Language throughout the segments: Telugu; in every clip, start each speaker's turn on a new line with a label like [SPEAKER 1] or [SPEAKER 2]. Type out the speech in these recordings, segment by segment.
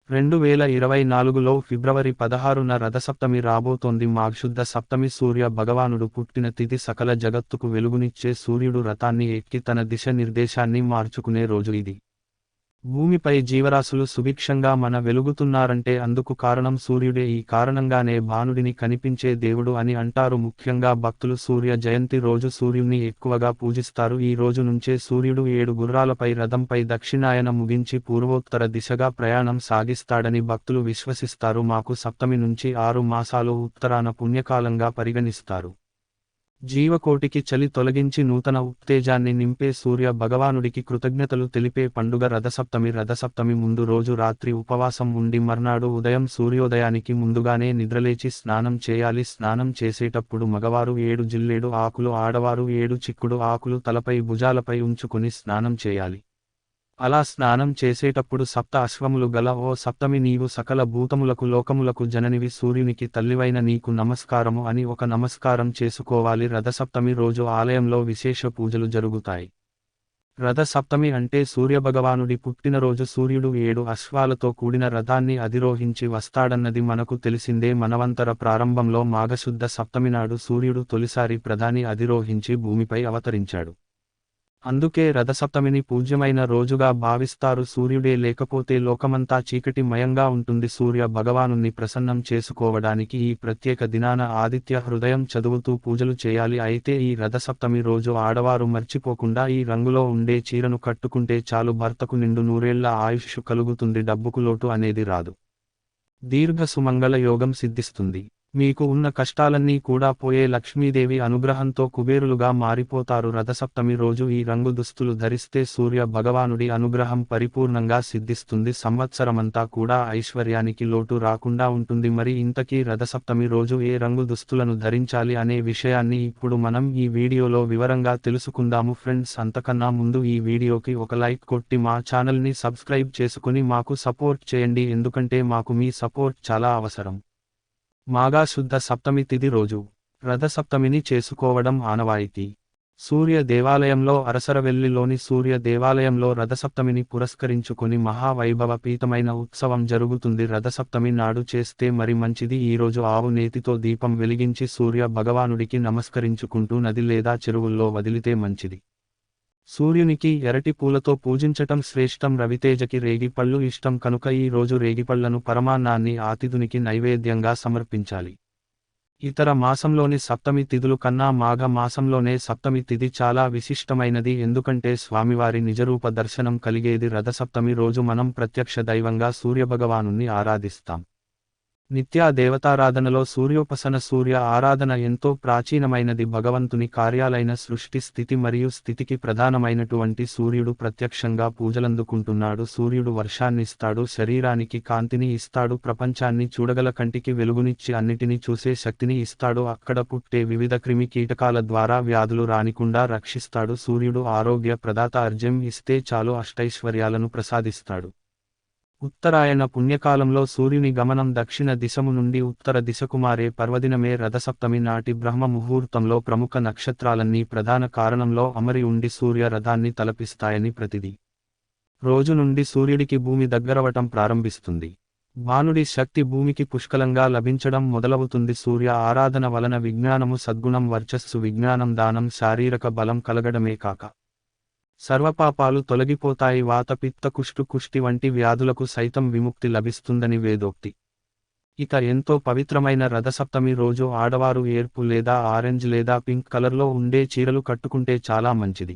[SPEAKER 1] 2024లో ఫిబ్రవరి 16న రథసప్తమి రాబోతోంది. మాఘశుద్ధ సప్తమి సూర్య భగవానుడు పుట్టిన తిథి. సకల జగత్తుకు వెలుగునిచ్చే సూర్యుడు రథాన్ని ఎక్కి తన దిశ నిర్దేశాన్ని మార్చుకునే రోజు ఇది. భూమిపై జీవరాశులు సుభిక్షంగా వెలుగుతున్నారంటే అందుకు కారణం సూర్యుడే. ఈ కారణంగానే భానుడిని కనిపించే దేవుడు అని అంటారు. ముఖ్యంగా భక్తులు సూర్య జయంతి రోజు సూర్యుణ్ణి ఎక్కువగా పూజిస్తారు. ఈ రోజు నుంచే సూర్యుడు 7 గుర్రాలపై రథంపై దక్షిణాయన ముగించి పూర్వోత్తర దిశగా ప్రయాణం సాగిస్తాడని భక్తులు విశ్వసిస్తారు. మాకు సప్తమి నుంచి 6 మాసాలు ఉత్తరాన పుణ్యకాలంగా పరిగణిస్తారు. జీవకోటికి చలి తొలగించి నూతన ఉత్తేజాన్ని నింపే సూర్య భగవానుడికి కృతజ్ఞతలు తెలిపే పండుగ రథసప్తమి. రథసప్తమి ముందు రోజు రాత్రి ఉపవాసం ఉండి మర్నాడు ఉదయం సూర్యోదయానికి ముందుగానే నిద్రలేచి స్నానం చేయాలి. స్నానం చేసేటప్పుడు మగవారు 7 జిల్లేడు ఆకులు, ఆడవారు 7 చిక్కుడు ఆకులు తలపై భుజాలపై ఉంచుకుని స్నానం చేయాలి. అలా స్నానం చేసేటప్పుడు సప్త అశ్వములు గల ఓ సప్తమి, నీవు సకల భూతములకు లోకములకు జననివి, సూర్యునికి తల్లివైన నీకు నమస్కారము అని ఒక నమస్కారం చేసుకోవాలి. రథసప్తమి రోజు ఆలయంలో విశేష పూజలు జరుగుతాయి. రథసప్తమి అంటే సూర్యభగవానుడి పుట్టినరోజు. సూర్యుడు 7 అశ్వాలతో కూడిన రథాన్ని అధిరోహించి వస్తాడన్నది మనకు తెలిసిందే. మనవంతర ప్రారంభంలో మాఘశుద్ధ సప్తమినాడు సూర్యుడు తొలిసారి ప్రధాని అధిరోహించి భూమిపై అవతరించాడు. అందుకే రథసప్తమిని పూజ్యమైన రోజుగా భావిస్తారు. సూర్యుడే లేకపోతే లోకమంతా చీకటి మయంగా ఉంటుంది. సూర్య భగవానుణ్ణి ప్రసన్నం చేసుకోవడానికి ఈ ప్రత్యేక దినాన ఆదిత్య హృదయం చదువుతూ పూజలు చేయాలి. అయితే ఈ రథసప్తమి రోజు ఆడవారు మర్చిపోకుండా ఈ రంగులో ఉండే చీరను కట్టుకుంటే చాలు, భర్తకు నిండు నూరేళ్ల ఆయుష్షు కలుగుతుంది, డబ్బుకు లోటు అనేది రాదు, దీర్ఘ సుమంగళ యోగం సిద్ధిస్తుంది. మీకు ఉన్న కష్టాలన్నీ కూడా పోయే లక్ష్మీదేవి అనుగ్రహంతో కుబేరులుగా మారిపోతారు. రథసప్తమి రోజు ఈ రంగు దుస్తులు ధరిస్తే సూర్య భగవానుడి అనుగ్రహం పరిపూర్ణంగా సిద్ధిస్తుంది. సంవత్సరమంతా కూడా ఐశ్వర్యానికి లోటు రాకుండా ఉంటుంది. మరి ఇంతకీ రథసప్తమి రోజు ఏ రంగు దుస్తులను ధరించాలి అనే విషయాన్ని ఇప్పుడు మనం ఈ వీడియోలో వివరంగా తెలుసుకుందాము. ఫ్రెండ్స్, అంతకన్నా ముందు ఈ వీడియోకి ఒక లైక్ కొట్టి మా ఛానల్ని సబ్స్క్రైబ్ చేసుకుని మాకు సపోర్ట్ చేయండి, ఎందుకంటే మాకు మీ సపోర్ట్ చాలా అవసరం. మాఘశుద్ధ సప్తమి తిథి రోజు రథసప్తమిని చేసుకోవడం ఆనవాయితీ. సూర్య దేవాలయంలో అరసరవెల్లిలోని సూర్య దేవాలయంలో రథసప్తమిని పురస్కరించుకొని మహావైభవపీతమైన ఉత్సవం జరుగుతుంది. రథసప్తమి నాడు చేస్తే మరి మంచిది. ఈరోజు ఆవు నేతితో దీపం వెలిగించి సూర్య భగవానుడికి నమస్కరించుకుంటూ నది లేదా చెరువుల్లో వదిలితే మంచిది. సూర్యునికి ఎరటి పూలతో పూజించటం శ్రేష్టం. రవితేజకి రేగిపళ్ళు ఇష్టం కనుక ఈ రోజు రేగిపళ్లను పరమాన్నాన్ని ఆతిథునికి నైవేద్యంగా సమర్పించాలి. ఇతర మాసంలోని సప్తమి తిథులు కన్నా మాఘ మాసంలోనే సప్తమి తిథి చాలా విశిష్టమైనది, ఎందుకంటే స్వామివారి నిజరూప దర్శనం కలిగేది. రథసప్తమి రోజు మనం ప్రత్యక్ష దైవంగా సూర్యభగవానుణ్ణి ఆరాధిస్తాం. నిత్యా దేవతారాధనలో సూర్యోపాసన, సూర్య ఆరాధన ఎంతో ప్రాచీనమైనది. భగవంతుని కార్యాలైన సృష్టి, స్థితి మరియు స్థితికి ప్రధానమైనటువంటి సూర్యుడు ప్రత్యక్షంగా పూజలందుకుంటున్నాడు. సూర్యుడు వర్షాన్నిస్తాడు, శరీరానికి కాంతిని ఇస్తాడు, ప్రపంచాన్ని చూడగల కంటికి వెలుగునిచ్చి అన్నిటిని చూసే శక్తిని ఇస్తాడు, అక్కడ పుట్టే వివిధ క్రిమి కీటకాల ద్వారా వ్యాధులు రానికుండా రక్షిస్తాడు. సూర్యుడు ఆరోగ్య ప్రదాత, అర్జ్యం ఇస్తే చాలు అష్టైశ్వర్యాలను ప్రసాదిస్తాడు. ఉత్తరాయణ పుణ్యకాలంలో సూర్యుని గమనం దక్షిణ దిశము నుండి ఉత్తర దిశకు మారే పర్వదినమే రథసప్తమి నాటి బ్రహ్మ ముహూర్తంలో ప్రముఖ నక్షత్రాలన్నీ ప్రధాన కారణంలో అమరి ఉండి సూర్య రథాన్ని తలపిస్తాయని ప్రతిది రోజు నుండి సూర్యుడికి భూమి దగ్గరవటం ప్రారంభిస్తుంది. భానుడి శక్తి భూమికి పుష్కలంగా లభించడం మొదలవుతుంది. సూర్య ఆరాధన వలన విజ్ఞానము, సద్గుణం, వర్చస్సు, విజ్ఞానం, దానం, శారీరక బలం కలగడమే కాక సర్వపాపాలు తొలగిపోతాయి. వాత, పిత్త, కుష్టి వంటి వ్యాధులకు సైతం విముక్తి లభిస్తుందని వేదోక్తి. ఇక ఎంతో పవిత్రమైన రథసప్తమి రోజు ఆడవారు ఎరుపు లేదా ఆరెంజ్ లేదా పింక్ కలర్లో ఉండే చీరలు కట్టుకుంటే చాలా మంచిది.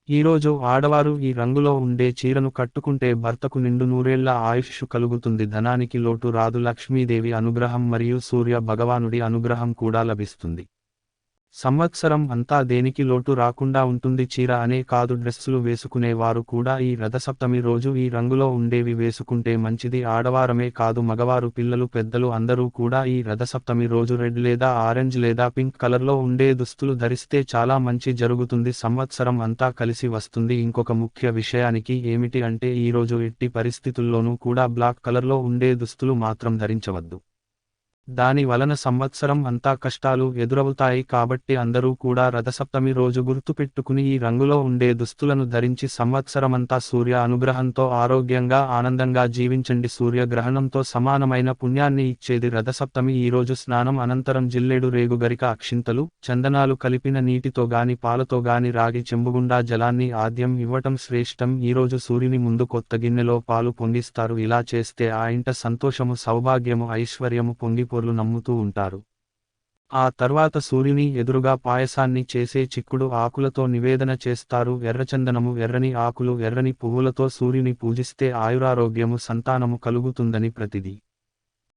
[SPEAKER 1] ఈరోజు ఆడవారు ఈ రంగులో ఉండే చీరను కట్టుకుంటే భర్తకు నిండు నూరేళ్ల ఆయుష్షు కలుగుతుంది, ధనానికి లోటు రాదు, లక్ష్మీదేవి అనుగ్రహం మరియు సూర్య భగవానుడి అనుగ్రహం కూడా లభిస్తుంది. సంవత్సరం అంతా దేనికి లోటు రాకుండా ఉంటుంది. చీర అనే కాదు, డ్రెస్సులు వేసుకునే వారు కూడా ఈ రథసప్తమి రోజు ఈ రంగులో ఉండేవి వేసుకుంటే మంచిది. ఆడవారమే కాదు, మగవారు, పిల్లలు, పెద్దలు అందరూ కూడా ఈ రథసప్తమి రోజు రెడ్ లేదా ఆరెంజ్ లేదా పింక్ కలర్లో ఉండే దుస్తులు ధరిస్తే చాలా మంచి జరుగుతుంది, సంవత్సరం అంతా కలిసి వస్తుంది. ఇంకొక ముఖ్య విషయానికి ఏమిటి అంటే ఈరోజు ఎట్టి పరిస్థితుల్లోనూ కూడా బ్లాక్ కలర్లో ఉండే దుస్తులు మాత్రం ధరించవద్దు. దాని వలన సంవత్సరం అంతా కష్టాలు ఎదురవుతాయి కాబట్టి అందరూ కూడా రథసప్తమి రోజు గుర్తుపెట్టుకుని ఈ రంగులో ఉండే దుస్తులను ధరించి సంవత్సరమంతా సూర్య అనుగ్రహంతో ఆరోగ్యంగా ఆనందంగా జీవించండి. సూర్యగ్రహణంతో సమానమైన పుణ్యాన్ని ఇచ్చేది రథసప్తమి. ఈ రోజు స్నానం అనంతరం జిల్లేడు రేగు గరిక అక్షింతలు చందనాలు కలిపిన నీటితో గాని పాలతో గాని రాగి చెంబుగుండా జలాన్ని ఆద్యం ఇవ్వటం శ్రేష్టం. ఈరోజు సూర్యుని ముందు కొత్త గిన్నెలో పాలు పొంగిస్తారు. ఇలా చేస్తే ఆ ఇంట సంతోషము సౌభాగ్యము ఐశ్వర్యము పొంగిపోర్లు నమ్ముతూ ఉంటారు. ఆ తర్వాత సూర్యుని ఎదురుగా పాయసాన్ని చేసే చిక్కుడు ఆకులతో నివేదన చేస్తారు. ఎర్రచందనము ఎర్రని ఆకులు ఎర్రని పువ్వులతో సూర్యుని పూజిస్తే ఆయురారోగ్యము సంతానము కలుగుతుందని ప్రతిది.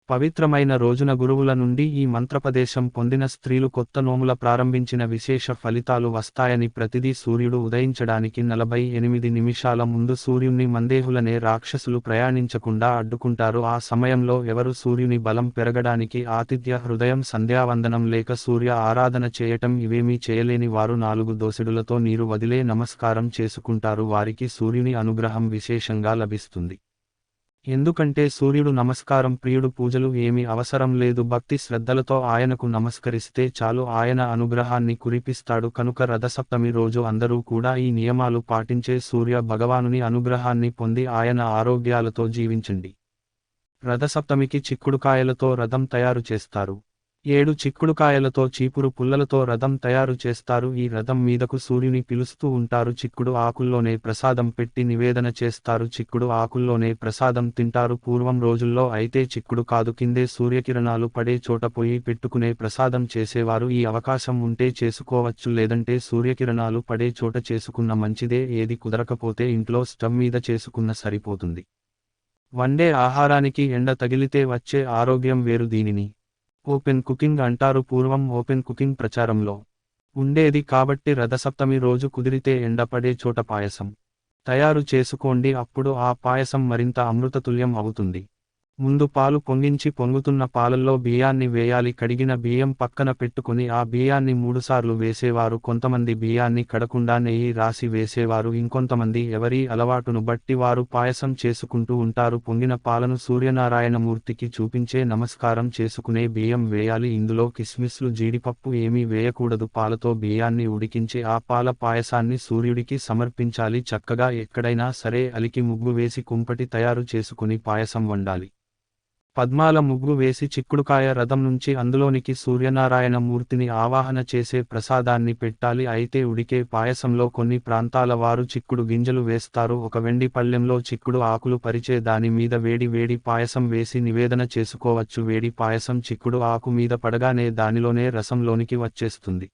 [SPEAKER 1] పవిత్రమైన రోజున గురువుల నుండి ఈ మంత్రపదేశం పొందిన స్త్రీలు కొత్త నోముల ప్రారంభించిన విశేష ఫలితాలు వస్తాయని ప్రతిదీ సూర్యుడు ఉదయించడానికి 48 నిమిషాల ముందు సూర్యుని మందేహులనే రాక్షసులు ప్రయాణించకుండా అడ్డుకుంటారు. ఆ సమయంలో ఎవరు సూర్యుని బలం పెరగడానికి ఆతిథ్య హృదయం సంధ్యావందనం లేక సూర్య ఆరాధన చేయటం ఇవేమీ చేయలేని వారు 4 దోసెడులతో నీరు వదిలే నమస్కారం చేసుకుంటారు. వారికి సూర్యుని అనుగ్రహం విశేషంగా లభిస్తుంది. ఎందుకంటే సూర్యుడు నమస్కారం ప్రియుడు. పూజలు ఏమీ అవసరం లేదు. భక్తి శ్రద్ధలతో ఆయనకు నమస్కరిస్తే చాలు ఆయన అనుగ్రహాన్ని కురిపిస్తాడు. కనుక రథసప్తమి రోజు అందరూ కూడా ఈ నియమాలు పాటించే సూర్య భగవానుని అనుగ్రహాన్ని పొంది ఆయన ఆరోగ్యాలతో జీవించండి. రథసప్తమికి చిక్కుడుకాయలతో రథం తయారు చేస్తారు. 7 చిక్కుడుకాయలతో చీపురు పుల్లలతో రథం తయారు చేస్తారు. ఈ రథం మీదకు సూర్యుని పిలుస్తూ ఉంటారు. చిక్కుడు ఆకుల్లోనే ప్రసాదం పెట్టి నివేదన చేస్తారు. చిక్కుడు ఆకుల్లోనే ప్రసాదం తింటారు. పూర్వం రోజుల్లో అయితే చిక్కుడు కాదు కిందే సూర్యకిరణాలు పడే చోట పొయ్యి పెట్టుకునే ప్రసాదం చేసేవారు. ఈ అవకాశం ఉంటే చేసుకోవచ్చు, లేదంటే సూర్యకిరణాలు పడే చోట చేసుకున్న మంచిదే. ఏది కుదరకపోతే ఇంట్లో స్టవ్ మీద చేసుకున్న సరిపోతుంది. వండే ఆహారానికి ఎండ తగిలితే వచ్చే ఆరోగ్యం వేరు. దీనిని ఓపెన్ కుకింగ్ అంటారు. పూర్వం ఓపెన్ కుకింగ్ ప్రచారంలో ఉండేది కాబట్టి రథసప్తమి రోజు కుదిరితే ఎండపడే చోట పాయసం తయారు చేసుకోండి. అప్పుడు ఆ పాయసం మరింత అమృతతుల్యం అవుతుంది. ముందు పాలు పొంగించి పొంగుతున్న పాలల్లో బియ్యాన్ని వేయాలి. కడిగిన బియ్యం పక్కన పెట్టుకుని ఆ బియ్యాన్ని 3 సార్లు వేసేవారు. కొంతమంది బియ్యాన్ని కడకుండా నెయ్యి రాసి వేసేవారు. ఇంకొంతమంది ఎవరి అలవాటును బట్టి వారు పాయసం చేసుకుంటూ ఉంటారు. పొంగిన పాలను సూర్యనారాయణమూర్తికి చూపించే నమస్కారం చేసుకునే బియ్యం వేయాలి. ఇందులో కిస్మిస్లు జీడిపప్పు ఏమీ వేయకూడదు. పాలతో బియ్యాన్ని ఉడికించి ఆ పాల పాయసాన్ని సూర్యుడికి సమర్పించాలి. చక్కగా ఎక్కడైనా సరే అలికి ముగ్గు వేసి కుంపటి తయారు చేసుకుని పాయసం వండాలి. పద్మాల ముగ్గు వేసి చిక్కుడుకాయ రథం నుంచి అందులోనికి సూర్యనారాయణ మూర్తిని ఆవాహన చేసే ప్రసాదాన్ని పెట్టాలి. అయితే ఉడికే పాయసంలో కొన్ని ప్రాంతాల వారు చిక్కుడు గింజలు వేస్తారు. ఒక వెండి పళ్ళెంలో చిక్కుడు ఆకులు పరిచే దాని మీద వేడి వేడి పాయసం వేసి నివేదన చేసుకోవచ్చు. వేడి పాయసం చిక్కుడు ఆకు మీద పడగానే దానిలోనే రసంలోనికి వచ్చేస్తుంది.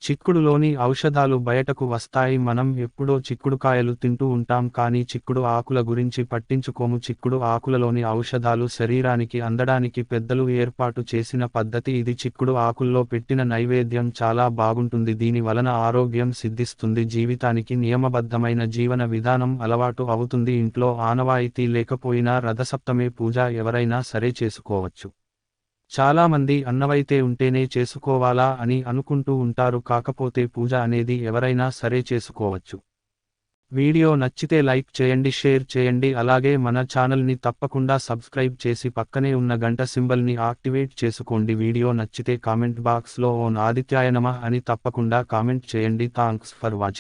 [SPEAKER 1] చిక్కుడులోని ఔషధాలు బయటకు వస్తాయి. మనం ఎప్పుడో చిక్కుడుకాయలు తింటూ ఉంటాం కానీ చిక్కుడు ఆకుల గురించి పట్టించుకోము. చిక్కుడు ఆకులలోని ఔషధాలు శరీరానికి అందడానికి పెద్దలు ఏర్పాటు చేసిన పద్ధతి ఇది. చిక్కుడు ఆకుల్లో పెట్టిన నైవేద్యం చాలా బాగుంటుంది. దీని వలన ఆరోగ్యం సిద్ధిస్తుంది. జీవితానికి నియమబద్ధమైన జీవన విధానం అలవాటు అవుతుంది. ఇంట్లో ఆనవాయితీ లేకపోయినా రథసప్తమి పూజ ఎవరైనా సరే చేసుకోవచ్చు. చాలామంది అన్నవైతే ఉంటేనే చేసుకోవాలా అని అనుకుంటూ ఉంటారు. కాకపోతే పూజ అనేది ఎవరైనా సరే చేసుకోవచ్చు. వీడియో నచ్చితే లైక్ చేయండి, షేర్ చేయండి. అలాగే మన ఛానల్ని తప్పకుండా సబ్స్క్రైబ్ చేసి పక్కనే ఉన్న గంట సింబల్ని యాక్టివేట్ చేసుకోండి. వీడియో నచ్చితే కామెంట్ బాక్స్లో ఓం ఆదిత్యాయ నమః అని తప్పకుండా కామెంట్ చేయండి. Thanks for watching.